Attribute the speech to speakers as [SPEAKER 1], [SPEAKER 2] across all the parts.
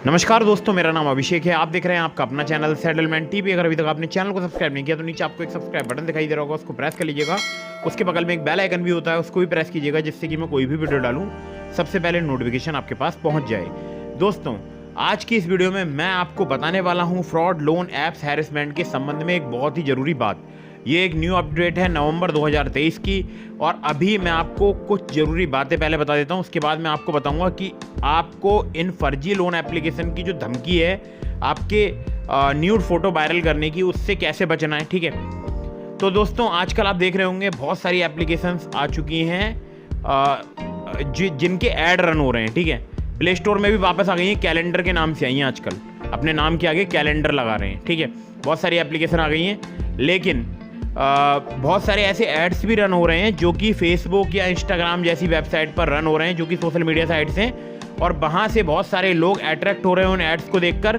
[SPEAKER 1] नमस्कार दोस्तों, मेरा नाम अभिषेक है। आप देख रहे हैं आपका अपना चैनल सेटलमेंट टीवी। अगर अभी तक आपने चैनल को सब्सक्राइब नहीं किया तो नीचे आपको एक सब्सक्राइब बटन दिखाई दे रहा होगा, उसको प्रेस कर लीजिएगा। उसके बगल में एक बेल आइकन भी होता है, उसको भी प्रेस कीजिएगा, जिससे कि मैं कोई भी वीडियो डालूं सबसे पहले नोटिफिकेशन आपके पास पहुंच जाए। दोस्तों, आज की इस वीडियो में मैं आपको बताने वाला हूँ फ्रॉड लोन ऐप्स हैरेसमेंट के संबंध में एक बहुत ही ज़रूरी बात। ये एक न्यू अपडेट है नवंबर 2023 की, और अभी मैं आपको कुछ ज़रूरी बातें पहले बता देता हूँ। उसके बाद मैं आपको बताऊँगा कि आपको इन फर्जी लोन एप्लीकेशन की जो धमकी है आपके न्यूड फोटो वायरल करने की, उससे कैसे बचना है। ठीक है, तो दोस्तों आजकल आप देख रहे होंगे बहुत सारी एप्लीकेशंस आ चुकी हैं जिनके ऐड रन हो रहे हैं। ठीक है, प्ले स्टोर में भी वापस आ गई हैं, कैलेंडर के नाम से आई हैं। आजकल अपने नाम के आगे कैलेंडर लगा रहे हैं। ठीक है, बहुत सारी एप्लीकेशन आ गई हैं, लेकिन बहुत सारे ऐसे एड्स भी रन हो रहे हैं जो कि फेसबुक या इंस्टाग्राम जैसी वेबसाइट पर रन हो रहे हैं, जो कि सोशल मीडिया साइट्स हैं, और वहाँ से बहुत सारे लोग अट्रैक्ट हो रहे हैं उन एड्स को देखकर,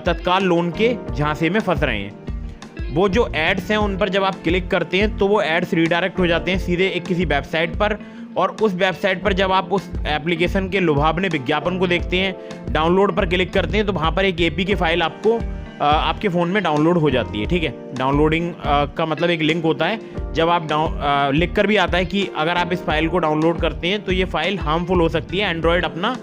[SPEAKER 1] तत्काल लोन के झांसे में फंस रहे हैं। वो जो एड्स हैं उन पर जब आप क्लिक करते हैं तो वो एड्स रीडायरेक्ट हो जाते हैं सीधे एक किसी वेबसाइट पर, और उस वेबसाइट पर जब आप उस एप्लीकेशन के लुभावने विज्ञापन को देखते हैं, डाउनलोड पर क्लिक करते हैं, तो वहाँ पर एक APK फाइल आपको आपके फ़ोन में डाउनलोड हो जाती है। ठीक है, डाउनलोडिंग का मतलब एक लिंक होता है, जब आप लिख कर भी आता है कि अगर आप इस फाइल को डाउनलोड करते हैं तो ये फाइल हार्मफुल हो सकती है। एंड्रॉयड अपना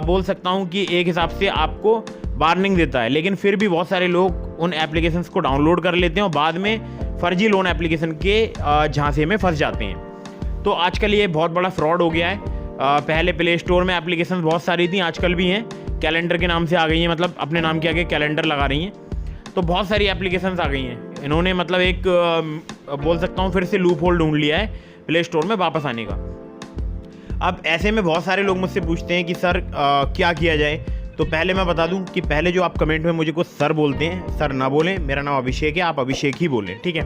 [SPEAKER 1] बोल सकता हूँ कि एक हिसाब से आपको वार्निंग देता है, लेकिन फिर भी बहुत सारे लोग उन एप्लीकेशंस को डाउनलोड कर लेते हैं और बाद में फर्जी लोन एप्लीकेशन के झांसे में फंस जाते हैं। तो आजकल ये बहुत बड़ा फ्रॉड हो गया है। पहले प्ले स्टोर में एप्लीकेशन बहुत सारी थी, आजकल भी हैं, कैलेंडर के नाम से आ गई हैं, मतलब अपने नाम के आगे कैलेंडर लगा रही हैं। तो बहुत सारी एप्लीकेशंस आ गई हैं। इन्होंने मतलब एक बोल सकता हूँ फिर से लूप होल ढूंढ लिया है प्ले स्टोर में वापस आने का। अब ऐसे में बहुत सारे लोग मुझसे पूछते हैं कि सर क्या किया जाए। तो पहले मैं बता दूं कि पहले जो आप कमेंट में मुझे को सर बोलते हैं, सर ना बोलें, मेरा नाम अभिषेक है, आप अभिषेक ही बोलें। ठीक है,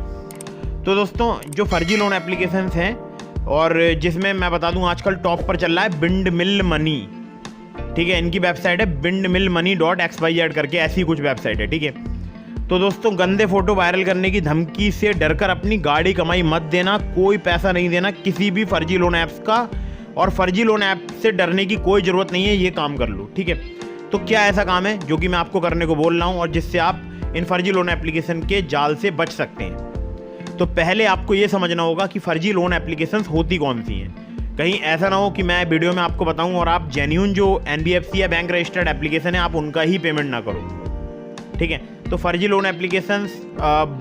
[SPEAKER 1] तो दोस्तों जो फर्जी लोन एप्लीकेशंस हैं, और जिसमें मैं बता दूं आजकल टॉप पर चल रहा है विंडमिल मनी। ठीक है, इनकी वेबसाइट है windmillmoney.xyz करके, ऐसी कुछ वेबसाइट है। ठीक है, तो दोस्तों गंदे फोटो वायरल करने की धमकी से डरकर अपनी गाड़ी कमाई मत देना, कोई पैसा नहीं देना किसी भी फर्जी लोन ऐप्स का, और फर्जी लोन ऐप से डरने की कोई ज़रूरत नहीं है, ये काम कर लो। ठीक है, तो क्या ऐसा काम है जो कि मैं आपको करने को बोल रहा हूँ और जिससे आप इन फर्जी लोन एप्लीकेशन के जाल से बच सकते हैं। तो पहले आपको ये समझना होगा कि फर्जी लोन एप्लीकेशंस होती कौन सी हैं। कहीं ऐसा ना हो कि मैं वीडियो में आपको बताऊं और आप जेन्युइन जो NBFC या बैंक रजिस्टर्ड एप्लीकेशन है आप उनका ही पेमेंट ना करो। ठीक है, तो फर्जी लोन एप्लीकेशंस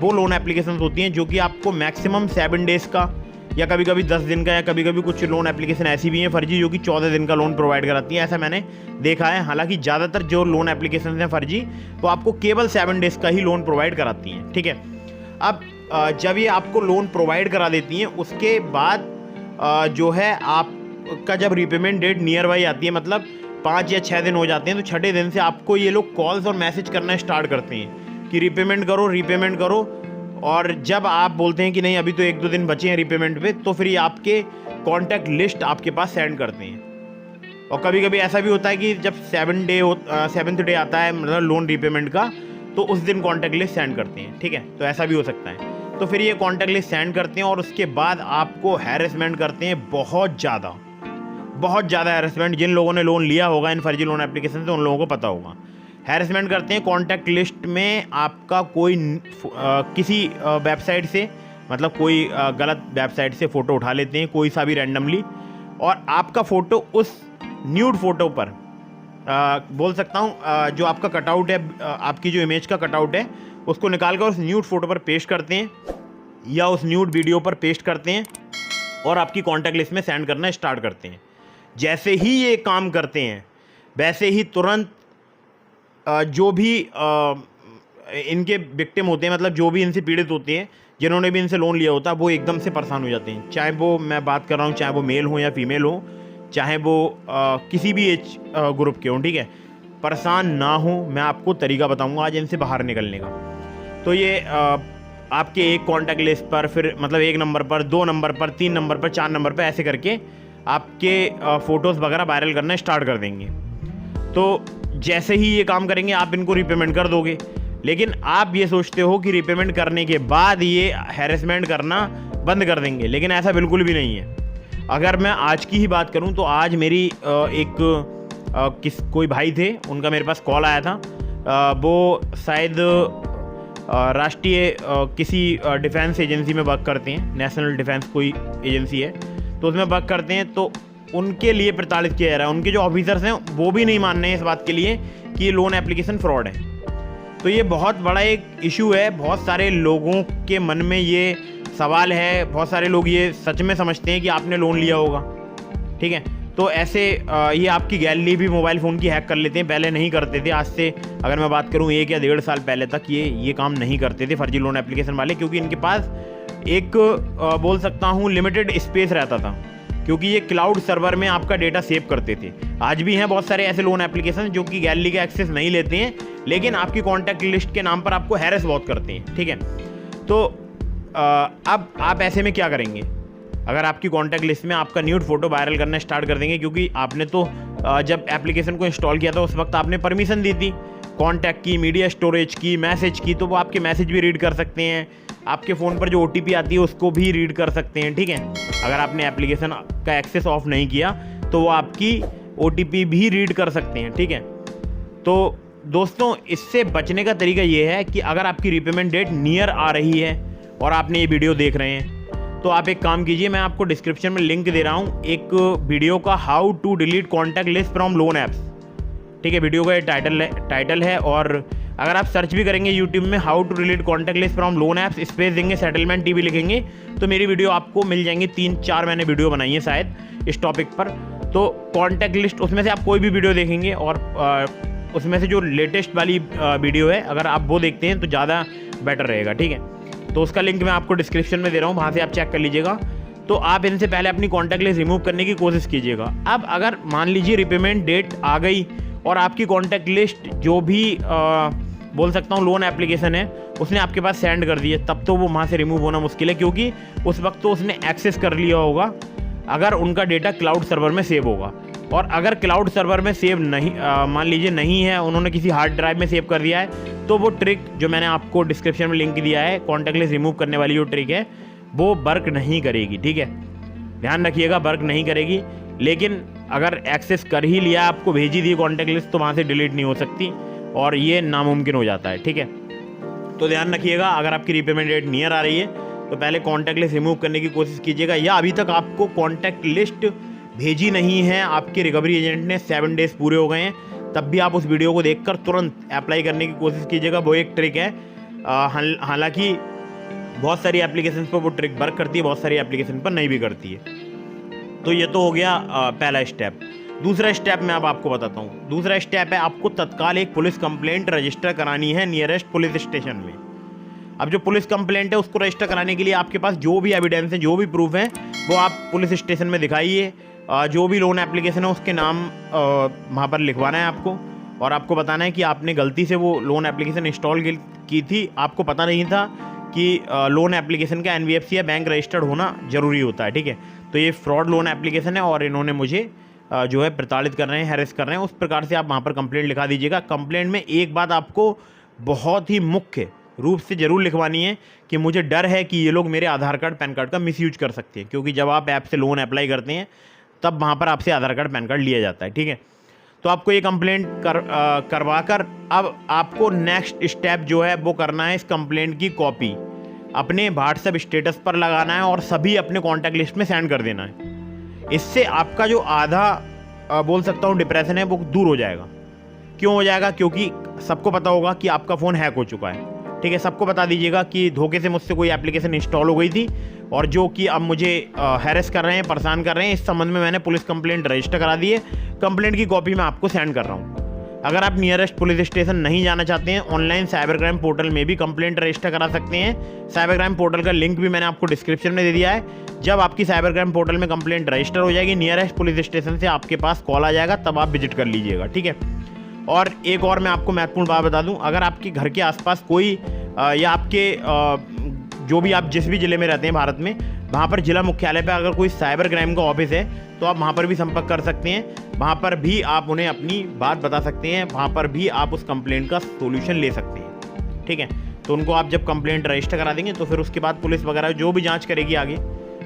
[SPEAKER 1] वो लोन एप्लीकेशंस होती हैं जो कि आपको मैक्सिमम 7 डेज़ का या कभी कभी 10 दिन का, या कभी कभी कुछ लोन एप्लीकेशन ऐसी भी हैं फर्जी जो कि 14 दिन का लोन प्रोवाइड कराती हैं। ऐसा मैंने देखा है। हालांकि ज़्यादातर जो लोन एप्लीकेशन हैं फर्जी, वो आपको केवल 7 डेज़ का ही लोन प्रोवाइड कराती हैं। ठीक है, अब जब ये आपको लोन प्रोवाइड करा देती हैं, उसके बाद जो है आपका जब रीपेमेंट डेट नियर बाई आती है, मतलब 5 या 6 दिन हो जाते हैं, तो 6ठे दिन से आपको ये लोग कॉल्स और मैसेज करना स्टार्ट करते हैं कि रीपेमेंट करो, रीपेमेंट करो। और जब आप बोलते हैं कि नहीं अभी तो 1-2 दिन बचे हैं रीपेमेंट पे, तो फिर ये आपके कॉन्टैक्ट लिस्ट आपके पास सेंड करते हैं। और कभी कभी ऐसा भी होता है कि जब 7th डे आता है मतलब लोन रीपेमेंट का, तो उस दिन कॉन्टैक्ट लिस्ट सेंड करते हैं। ठीक है, तो ऐसा भी हो सकता है। तो फिर ये कॉन्टैक्ट लिस्ट सेंड करते हैं और उसके बाद आपको हैरेसमेंट करते हैं, बहुत ज़्यादा हैरेसमेंट। जिन लोगों ने लोन लिया होगा इन फर्जी लोन एप्लीकेशन से, उन लोगों को पता होगा। हैरेसमेंट करते हैं, कॉन्टैक्ट लिस्ट में आपका कोई किसी वेबसाइट से, मतलब कोई गलत वेबसाइट से फ़ोटो उठा लेते हैं, कोई सा भी रैंडमली, और आपका फ़ोटो उस न्यूड फोटो पर बोल सकता हूँ जो आपका कटआउट है, आपकी जो इमेज का कटआउट है, उसको निकाल कर उस न्यूड फोटो पर पेस्ट करते हैं या उस न्यूड वीडियो पर पेस्ट करते हैं और आपकी कॉन्टैक्ट लिस्ट में सेंड करना स्टार्ट करते हैं। जैसे ही ये काम करते हैं, वैसे ही तुरंत जो भी इनके विक्टिम होते हैं, मतलब जो भी इनसे पीड़ित होते हैं, जिन्होंने भी इनसे लोन लिया होता है, वो एकदम से परेशान हो जाते हैं। चाहे वो, मैं बात कर रहा हूँ, चाहे वो मेल हो या फीमेल हो, चाहे वो किसी भी एज ग्रुप के हों। ठीक है, परेशान ना हो, मैं आपको तरीका बताऊंगा आज इनसे बाहर निकलने का। तो ये आपके एक कॉन्टैक्ट लिस्ट पर, फिर मतलब 1 नंबर पर, 2 नंबर पर, 3 नंबर पर, 4 नंबर पर, ऐसे करके आपके फ़ोटोज़ वगैरह वायरल करना स्टार्ट कर देंगे। तो जैसे ही ये काम करेंगे आप इनको रीपेमेंट कर दोगे, लेकिन आप ये सोचते हो कि रीपेमेंट करने के बाद ये हैरेसमेंट करना बंद कर देंगे, लेकिन ऐसा बिल्कुल भी नहीं है। अगर मैं आज की ही बात करूं तो आज मेरी एक कोई भाई थे, उनका मेरे पास कॉल आया था। वो शायद राष्ट्रीय किसी डिफेंस एजेंसी में वर्क करते हैं, नेशनल डिफेंस कोई एजेंसी है, तो उसमें वर्क करते हैं। तो उनके लिए प्रताड़ित किया जा रहा है। उनके जो ऑफिसर्स हैं वो भी नहीं मान रहे हैं इस बात के लिए कि ये लोन एप्लीकेशन फ्रॉड है। तो ये बहुत बड़ा एक इशू है। बहुत सारे लोगों के मन में ये सवाल है, बहुत सारे लोग ये सच में समझते हैं कि आपने लोन लिया होगा, ठीक है। तो ऐसे ये आपकी गैलरी भी मोबाइल फ़ोन की हैक कर लेते हैं। पहले नहीं करते थे। आज से अगर मैं बात करूं 1 या 1.5 साल पहले तक ये काम नहीं करते थे फर्जी लोन एप्लीकेशन वाले, क्योंकि इनके पास एक बोल सकता हूं लिमिटेड स्पेस रहता था, क्योंकि ये क्लाउड सर्वर में आपका डेटा सेव करते थे। आज भी हैं बहुत सारे ऐसे लोन एप्लीकेशन जो कि गैलरी का एक्सेस नहीं लेते हैं, लेकिन आपकी कॉन्टैक्ट लिस्ट के नाम पर आपको हैरेस बहुत करते हैं, ठीक है। तो अब आप ऐसे में क्या करेंगे? अगर आपकी कॉन्टैक्ट लिस्ट में आपका न्यूड फोटो वायरल करना स्टार्ट कर देंगे, क्योंकि आपने तो जब एप्लीकेशन को इंस्टॉल किया था उस वक्त आपने परमिशन दी थी कॉन्टैक्ट की, मीडिया स्टोरेज की, मैसेज की, तो वो आपके मैसेज भी रीड कर सकते हैं। आपके फ़ोन पर जो OTP आती है उसको भी रीड कर सकते हैं, ठीक है। अगर आपने एप्लीकेशन का एक्सेस ऑफ नहीं किया तो वो आपकी OTP भी रीड कर सकते हैं, ठीक है। तो दोस्तों, इससे बचने का तरीका ये है कि अगर आपकी रीपेमेंट डेट नियर आ रही है और आपने ये वीडियो देख रहे हैं, तो आप एक काम कीजिए, मैं आपको डिस्क्रिप्शन में लिंक दे रहा हूँ एक वीडियो का, how to delete contact list from loan apps, ठीक है। वीडियो का ये टाइटल है। और अगर आप सर्च भी करेंगे यूट्यूब में how to delete contact list from loan apps, space देंगे सेटलमेंट TV लिखेंगे, तो मेरी वीडियो आपको मिल जाएंगी। 3-4 मैंने वीडियो बनाई है शायद इस टॉपिक पर। तो कॉन्टैक्ट लिस्ट, उसमें से आप कोई भी वीडियो देखेंगे और उसमें से जो लेटेस्ट वाली वीडियो है, अगर आप वो देखते हैं तो ज़्यादा बेटर रहेगा, ठीक है। तो उसका लिंक मैं आपको डिस्क्रिप्शन में दे रहा हूँ, वहाँ से आप चेक कर लीजिएगा। तो आप इनसे पहले अपनी कॉन्टैक्ट लिस्ट रिमूव करने की कोशिश कीजिएगा। अब अगर मान लीजिए रिपेमेंट डेट आ गई और आपकी कॉन्टैक्ट लिस्ट जो भी बोल सकता हूँ लोन एप्लीकेशन है उसने आपके पास सेंड कर दी है, तब तो वो वहाँ से रिमूव होना मुश्किल है, क्योंकि उस वक्त तो उसने एक्सेस कर लिया होगा अगर उनका डेटा क्लाउड सर्वर में सेव होगा। और अगर क्लाउड सर्वर में सेव नहीं, मान लीजिए नहीं है, उन्होंने किसी हार्ड ड्राइव में सेव कर दिया है, तो वो ट्रिक जो मैंने आपको डिस्क्रिप्शन में लिंक दिया है, कॉन्टैक्ट लिस्ट रिमूव करने वाली जो ट्रिक है, वो वर्क नहीं करेगी, ठीक है। ध्यान रखिएगा, वर्क नहीं करेगी। लेकिन अगर एक्सेस कर ही लिया, आपको भेजी दी कॉन्टैक्ट लिस्ट, तो वहाँ से डिलीट नहीं हो सकती और ये नामुमकिन हो जाता है, ठीक है। तो ध्यान रखिएगा, अगर आपकी रीपेमेंट डेट नियर आ रही है तो पहले कॉन्टैक्ट लिस्ट रिमूव करने की कोशिश कीजिएगा, या अभी तक आपको कॉन्टैक्ट लिस्ट भेजी नहीं है, आपके रिकवरी एजेंट ने 7 डेज़ पूरे हो गए हैं, तब भी आप उस वीडियो को देखकर तुरंत अप्लाई करने की कोशिश कीजिएगा। वो एक ट्रिक है। हालांकि बहुत सारी एप्लीकेशन पर वो ट्रिक वर्क करती है, बहुत सारी एप्लीकेशन पर नहीं भी करती है। तो ये तो हो गया पहला स्टेप। दूसरा स्टेप मैं अब आपको बताता हूँ। दूसरा स्टेप है, आपको तत्काल एक पुलिस कंप्लेंट रजिस्टर करानी है नियरेस्ट पुलिस स्टेशन में। अब जो पुलिस कंप्लेंट है उसको रजिस्टर कराने के लिए आपके पास जो भी एविडेंस है, जो भी प्रूफ है, वो आप पुलिस स्टेशन में दिखाइए। जो भी लोन एप्लीकेशन है उसके नाम वहाँ पर लिखवाना है आपको, और आपको बताना है कि आपने गलती से वो लोन एप्लीकेशन इंस्टॉल की थी, आपको पता नहीं था कि लोन एप्लीकेशन का NBFC या बैंक रजिस्टर्ड होना ज़रूरी होता है, ठीक है। तो ये फ्रॉड लोन एप्लीकेशन है और इन्होंने मुझे जो है प्रताड़ित कर रहे हैं, हैरेस कर रहे हैं, उस प्रकार से आप वहाँ पर कंप्लेंट लिखा दीजिएगा। कंप्लेंट में एक बात आपको बहुत ही मुख्य रूप से ज़रूर लिखवानी है कि मुझे डर है कि ये लोग मेरे आधार कार्ड पैन कार्ड का मिसयूज कर सकते हैं, क्योंकि जब आप ऐप से लोन अप्लाई करते हैं तब वहाँ पर आपसे आधार कार्ड पैन कार्ड लिया जाता है, ठीक है। तो आपको ये कंप्लेंट करवा कर अब आपको नेक्स्ट स्टेप जो है वो करना है, इस कंप्लेंट की कॉपी अपने व्हाट्सएप स्टेटस पर लगाना है और सभी अपने कॉन्टैक्ट लिस्ट में सेंड कर देना है। इससे आपका जो आधा बोल सकता हूँ डिप्रेशन है वो दूर हो जाएगा। क्यों हो जाएगा? क्योंकि सबको पता होगा कि आपका फ़ोन हैक हो चुका है, ठीक है। सबको बता दीजिएगा कि धोखे से मुझसे कोई एप्लीकेशन इंस्टॉल हो गई थी और जो कि अब मुझे हैरेस कर रहे हैं, परेशान कर रहे हैं। इस संबंध में मैंने पुलिस कंप्लेंट रजिस्टर करा दी है। कंप्लेंट की कॉपी मैं आपको सेंड कर रहा हूँ। अगर आप नियरेस्ट पुलिस स्टेशन नहीं जाना चाहते हैं, ऑनलाइन साइबर क्राइम पोर्टल में भी कंप्लेंट रजिस्टर करा सकते हैं। साइबर क्राइम पोर्टल का लिंक भी मैंने आपको डिस्क्रिप्शन में दे दिया है। जब आपकी साइबर क्राइम पोर्टल में कंप्लेंट रजिस्टर हो जाएगी, नियरेस्ट पुलिस स्टेशन से आपके पास कॉल आ जाएगा, तब आप विजिट कर लीजिएगा, ठीक है। और एक और मैं आपको महत्वपूर्ण बात बता दूं, अगर आपके घर के आसपास कोई या आपके जो भी आप जिस भी ज़िले में रहते हैं भारत में, वहाँ पर जिला मुख्यालय पे अगर कोई साइबर क्राइम का ऑफिस है तो आप वहाँ पर भी संपर्क कर सकते हैं। वहाँ पर भी आप उन्हें अपनी बात बता सकते हैं, वहाँ पर भी आप उस कंप्लेंट का सोल्यूशन ले सकते हैं, ठीक है। तो उनको आप जब कंप्लेंट रजिस्टर करा देंगे तो फिर उसके बाद पुलिस वगैरह जो भी जाँच करेगी आगे,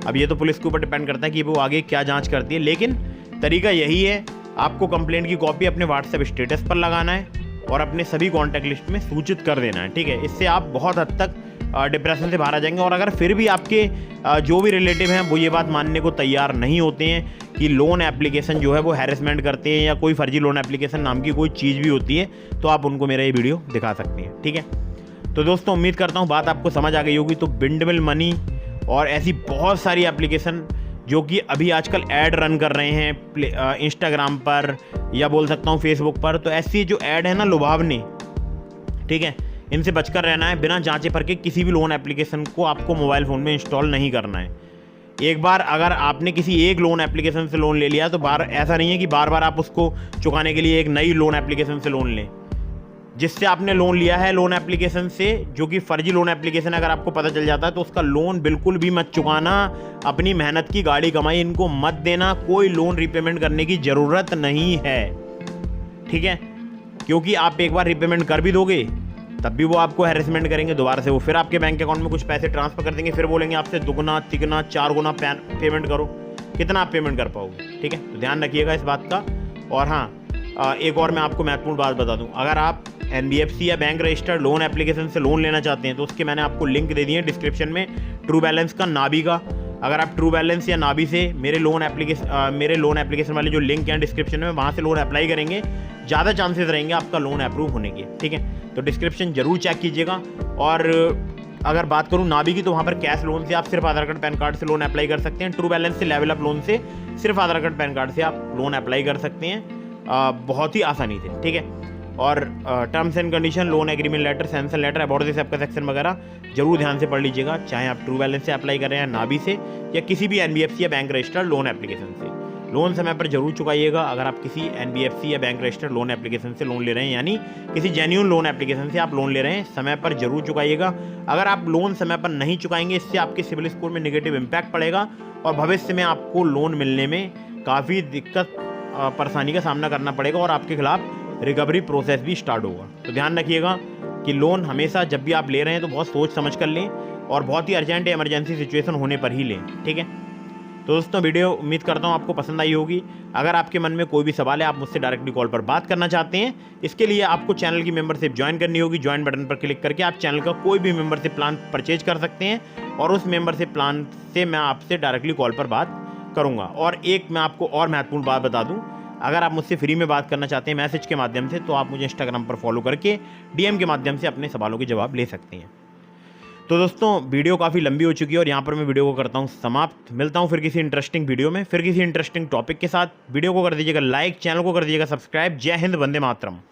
[SPEAKER 1] अब ये तो पुलिस के ऊपर डिपेंड करता है कि वो आगे क्या जाँच करती है, लेकिन तरीका यही है आपको कंप्लेंट की कॉपी अपने व्हाट्सएप स्टेटस पर लगाना है और अपने सभी कॉन्टैक्ट लिस्ट में सूचित कर देना है, ठीक है। इससे आप बहुत हद तक डिप्रेशन से बाहर आ जाएंगे। और अगर फिर भी आपके जो भी रिलेटिव हैं वो ये बात मानने को तैयार नहीं होते हैं कि लोन एप्लीकेशन जो है वो हैरेसमेंट करते हैं या कोई फर्जी लोन एप्लीकेशन नाम की कोई चीज़ भी होती है, तो आप उनको मेरा ये वीडियो दिखा सकते हैं, ठीक है। तो दोस्तों उम्मीद करता हूँ बात आपको समझ आ गई होगी। तो विंडमिल मनी और ऐसी बहुत सारी एप्लीकेशन जो कि अभी आजकल ऐड रन कर रहे हैं इंस्टाग्राम पर या बोल सकता हूँ फेसबुक पर, तो ऐसी जो ऐड है ना लुभावनी, ठीक है, इनसे बचकर रहना है। बिना जांचे परखे किसी भी लोन एप्लीकेशन को आपको मोबाइल फ़ोन में इंस्टॉल नहीं करना है। एक बार अगर आपने किसी एक लोन एप्लीकेशन से लोन ले लिया तो ऐसा नहीं है कि बार बार आप उसको चुकाने के लिए एक नई लोन एप्लीकेशन से लोन लें। जिससे आपने लोन लिया है लोन एप्लीकेशन से, जो कि फर्जी लोन एप्लीकेशन अगर आपको पता चल जाता है तो उसका लोन बिल्कुल भी मत चुकाना। अपनी मेहनत की गाड़ी कमाई इनको मत देना, कोई लोन रीपेमेंट करने की ज़रूरत नहीं है, ठीक है। क्योंकि आप एक बार रीपेमेंट कर भी दोगे तब भी वो आपको हैरेसमेंट करेंगे, दोबारा से वो फिर आपके बैंक अकाउंट में कुछ पैसे ट्रांसफ़र कर देंगे, फिर बोलेंगे आपसे दुगना तिगना 4 गुना पेमेंट करो। कितना आप पेमेंट कर पाओगे, ठीक है। तो ध्यान रखिएगा इस बात का। और हाँ, एक और मैं आपको महत्वपूर्ण बात बता दूं, अगर आप NBFC या बैंक रजिस्टर्ड लोन एप्लीकेशन से लोन लेना चाहते हैं तो उसके मैंने आपको लिंक दे दिए हैं डिस्क्रिप्शन में, ट्रू बैलेंस का, नाबी का। अगर आप ट्रू बैलेंस या नाबी से मेरे लोन एप्लीकेशन वाले जो लिंक हैं डिस्क्रिप्शन में, वहाँ से लोन अप्लाई करेंगे, ज़्यादा चांसेस रहेंगे आपका लोन अप्रूव होने के, ठीक है। तो डिस्क्रिप्शन जरूर चेक कीजिएगा। और अगर बात करूँ नाबी की, तो वहाँ पर कैश लोन से आप सिर्फ आधार कार्ड पैन कार्ड से लोन अप्लाई कर सकते हैं। ट्रू बैलेंस से, लेवल अप लोन से सिर्फ आधार कार्ड पैन कार्ड से आप लोन अप्लाई कर सकते हैं, बहुत ही आसानी से, ठीक है। और terms and condition, loan agreement letter, sanction letter, about this app का सेक्शन वगैरह जरूर ध्यान से पढ़ लीजिएगा, चाहे आप ट्रू बैलेंस से अप्लाई कर रहे हैं, नाबी से, या किसी भी NBFC या बैंक रजिस्टर्ड लोन एप्लीकेशन से। लोन समय पर जरूर चुकाइएगा। अगर आप किसी NBFC या बैंक रजिस्टर्ड लोन एप्लीकेशन से लोन ले रहे हैं, यानी किसी जेन्युइन लोन एप्लीकेशन से आप लोन ले रहे हैं, समय पर जरूर चुकाइएगा। अगर आप लोन समय पर नहीं चुकाएंगे, इससे आपके सिविल स्कोर में नेगेटिव इम्पैक्ट पड़ेगा और भविष्य में आपको लोन मिलने में काफ़ी दिक्कत परेशानी का सामना करना पड़ेगा और आपके खिलाफ रिकवरी प्रोसेस भी स्टार्ट होगा। तो ध्यान रखिएगा कि लोन हमेशा जब भी आप ले रहे हैं तो बहुत सोच समझ कर लें और बहुत ही अर्जेंट या इमरजेंसी सिचुएशन होने पर ही लें, ठीक है। तो दोस्तों वीडियो उम्मीद करता हूँ आपको पसंद आई होगी। अगर आपके मन में कोई भी सवाल है, आप मुझसे डायरेक्टली कॉल पर बात करना चाहते हैं, इसके लिए आपको चैनल की मेंबरशिप ज्वाइन करनी होगी। ज्वाइन बटन पर क्लिक करके आप चैनल का कोई भी मेंबरशिप प्लान परचेज कर सकते हैं और उस मेंबरशिप प्लान से मैं आपसे डायरेक्टली कॉल पर बात करूँगा। और एक मैं आपको और महत्वपूर्ण बात बता दूँ, अगर आप मुझसे फ्री में बात करना चाहते हैं मैसेज के माध्यम से, तो आप मुझे इंस्टाग्राम पर फॉलो करके DM के माध्यम से अपने सवालों के जवाब ले सकते हैं। तो दोस्तों वीडियो काफ़ी लंबी हो चुकी है और यहाँ पर मैं वीडियो को करता हूँ समाप्त। मिलता हूँ फिर किसी इंटरेस्टिंग वीडियो में, फिर किसी इंटरेस्टिंग टॉपिक के साथ। वीडियो को कर दीजिएगा लाइक, चैनल को कर दीजिएगा सब्सक्राइब। जय हिंद, वंदे मातरम।